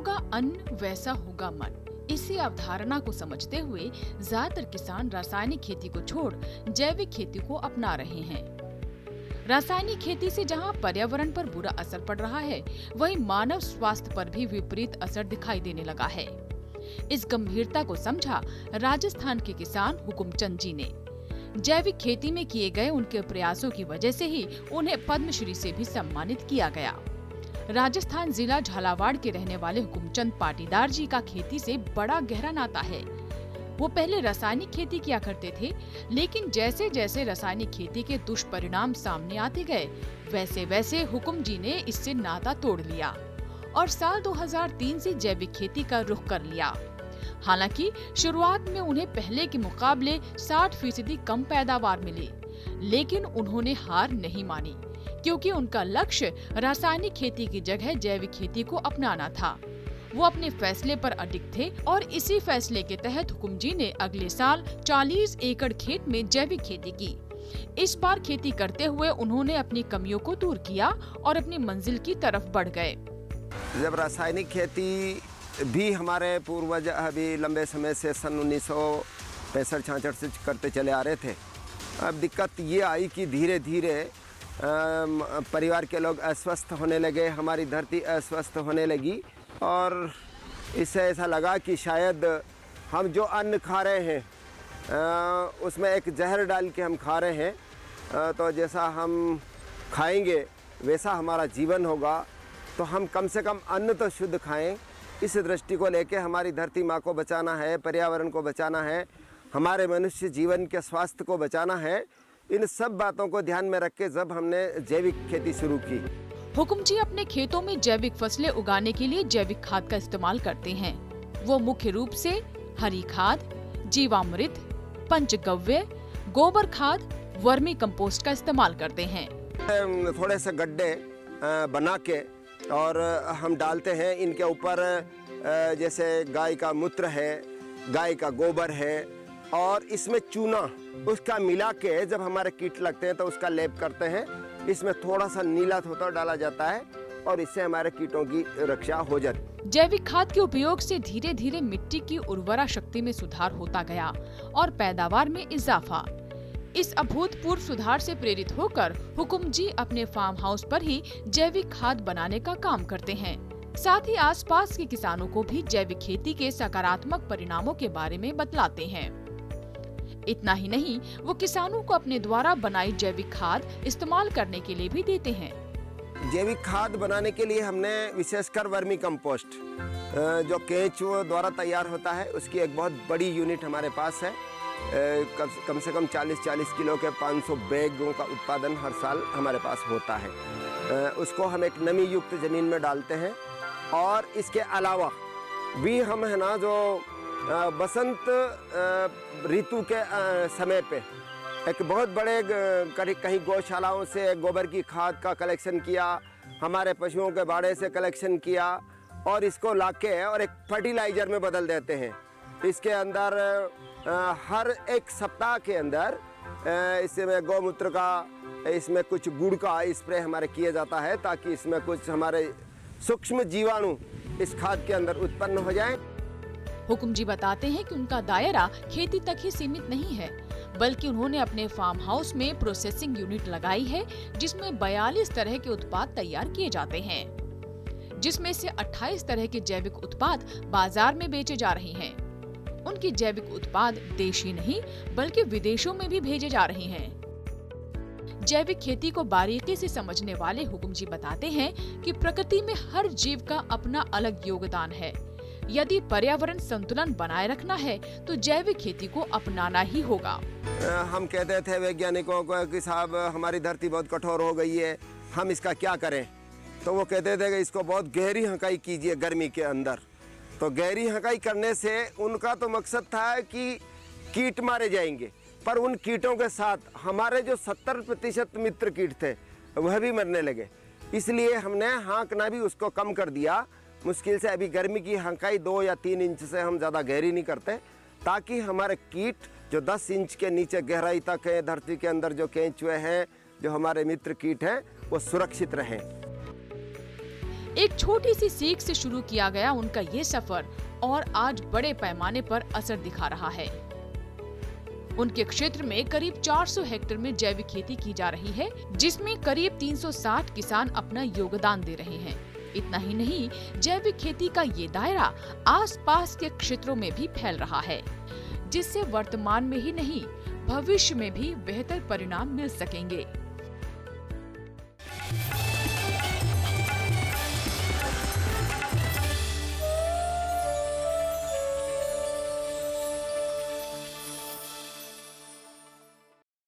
होगा अन्न वैसा होगा मन, इसी अवधारणा को समझते हुए ज्यादातर किसान रासायनिक खेती को छोड़ जैविक खेती को अपना रहे हैं। रासायनिक खेती से जहां पर्यावरण पर बुरा असर पड़ रहा है, वहीं मानव स्वास्थ्य पर भी विपरीत असर दिखाई देने लगा है। इस गंभीरता को समझा राजस्थान के किसान हुकुमचंद जी ने। जैविक खेती में किए गए उनके प्रयासों की वजह से ही उन्हें पद्मश्री से भी सम्मानित किया गया। राजस्थान जिला झालावाड़ के रहने वाले हुकुमचंद पाटीदार जी का खेती से बड़ा गहरा नाता है। वो पहले रासायनिक खेती किया करते थे, लेकिन जैसे जैसे रासायनिक खेती के दुष्परिणाम सामने आते गए, वैसे वैसे हुकुम जी ने इससे नाता तोड़ लिया और साल 2003 से जैविक खेती का रुख कर लिया। हालांकि शुरुआत में उन्हें पहले के मुकाबले 60% कम पैदावार मिली, लेकिन उन्होंने हार नहीं मानी, क्योंकि उनका लक्ष्य रासायनिक खेती की जगह जैविक खेती को अपनाना था। वो अपने फैसले पर अडिग थे और इसी फैसले के तहत हुकुम जी ने अगले साल 40 एकड़ खेत में जैविक खेती की। इस बार खेती करते हुए उन्होंने अपनी कमियों को दूर किया और अपनी मंजिल की तरफ बढ़ गए। जब रासायनिक खेती भी हमारे पूर्वज अभी लंबे समय से सन 1965-66 से करते चले आ रहे थे, अब दिक्कत ये आई कि धीरे धीरे परिवार के लोग अस्वस्थ होने लगे, हमारी धरती अस्वस्थ होने लगी और इससे ऐसा लगा कि शायद हम जो अन्न खा रहे हैं उसमें एक जहर डाल के हम खा रहे हैं, तो जैसा हम खाएंगे वैसा हमारा जीवन होगा, तो हम कम से कम अन्न तो शुद्ध खाएं। इस दृष्टि को लेके हमारी धरती माँ को बचाना है, पर्यावरण को बचाना है, हमारे मनुष्य जीवन के स्वास्थ्य को बचाना है। इन सब बातों को ध्यान में रख के जब हमने जैविक खेती शुरू की। हुकुम जी अपने खेतों में जैविक फसलें उगाने के लिए जैविक खाद का इस्तेमाल करते हैं। वो मुख्य रूप से हरी खाद, जीवामृत, पंचगव्य, गोबर खाद, वर्मी कंपोस्ट का इस्तेमाल करते हैं। थोड़े से गड्ढे बना के और हम डालते हैं इनके ऊपर, जैसे गाय का मूत्र है, गाय का गोबर है और इसमें चूना उसका मिला के जब हमारे कीट लगते हैं तो उसका लेप करते हैं। इसमें थोड़ा सा नीला थोड़ा डाला जाता है और इससे हमारे कीटों की रक्षा हो जाती है। जैविक खाद के उपयोग से धीरे धीरे मिट्टी की उर्वरा शक्ति में सुधार होता गया और पैदावार में इजाफा। इस अभूतपूर्व सुधार से प्रेरित होकर हुकुम जी अपने फार्म हाउस पर ही जैविक खाद बनाने का काम करते हैं। साथ ही आसपास के किसानों को भी जैविक खेती के सकारात्मक परिणामों के बारे में बतलाते हैं। इतना ही नहीं, वो किसानों को अपने द्वारा बनाई जैविक खाद इस्तेमाल करने के लिए भी देते हैं। जैविक खाद बनाने के लिए हमने विशेषकर वर्मी कंपोस्ट जो केंचुओं द्वारा तैयार होता है, उसकी एक बहुत बड़ी यूनिट हमारे पास है। कम से कम 40 किलो के 500 बैगों का उत्पादन हर साल हमारे पास होता है। उसको हम एक नमी युक्त जमीन में डालते हैं और इसके अलावा भी हम है ना जो बसंत ऋतु के समय पे एक बहुत बड़े कहीं गौशालाओं से गोबर की खाद का कलेक्शन किया, हमारे पशुओं के बाड़े से कलेक्शन किया और इसको लाके और एक फर्टिलाइजर में बदल देते हैं। इसके अंदर हर एक सप्ताह के अंदर इसमें गौमूत्र का, इसमें कुछ गुड़ का स्प्रे हमारे किया जाता है ताकि इसमें कुछ हमारे सूक्ष्म जीवाणु इस खाद के अंदर उत्पन्न हो जाएं। हुकुम जी बताते हैं कि उनका दायरा खेती तक ही सीमित नहीं है, बल्कि उन्होंने अपने फार्म हाउस में प्रोसेसिंग यूनिट लगाई है, जिसमें 42 तरह के उत्पाद तैयार किए जाते हैं, जिसमें से 28 तरह के जैविक उत्पाद बाजार में बेचे जा रहे हैं। उनके जैविक उत्पाद देशी नहीं बल्कि विदेशों में भी भेजे जा रहे हैं। जैविक खेती को बारीकी से समझने वाले हुकुम जी बताते हैं कि प्रकृति में हर जीव का अपना अलग योगदान है। यदि पर्यावरण संतुलन बनाए रखना है तो जैविक खेती को अपनाना ही होगा। हम कहते थे वैज्ञानिकों को कि साहब हमारी धरती बहुत कठोर हो गई है, हम इसका क्या करें, तो वो कहते थे कि इसको बहुत गहरी हंकाई कीजिए गर्मी के अंदर। तो गहरी हंकाई करने से उनका तो मकसद था कि कीट मारे जाएंगे, पर उन कीटों के साथ हमारे जो 70% मित्र कीट थे वह भी मरने लगे। इसलिए हमने हाँकना भी उसको कम कर दिया। मुश्किल से अभी गर्मी की हंकाई 2 या 3 इंच से हम ज़्यादा गहरी नहीं करते, ताकि हमारे कीट जो 10 इंच के नीचे गहराई तक है, धरती के अंदर जो केंचुए हैं, जो हमारे मित्र कीट हैं, वो सुरक्षित रहें। एक छोटी सी सीख से शुरू किया गया उनका ये सफर और आज बड़े पैमाने पर असर दिखा रहा है। उनके क्षेत्र में करीब 400 हेक्टेयर में जैविक खेती की जा रही है, जिसमें करीब 360 किसान अपना योगदान दे रहे हैं। इतना ही नहीं, जैविक खेती का ये दायरा आसपास के क्षेत्रों में भी फैल रहा है, जिससे वर्तमान में ही नहीं भविष्य में भी बेहतर परिणाम मिल सकेंगे।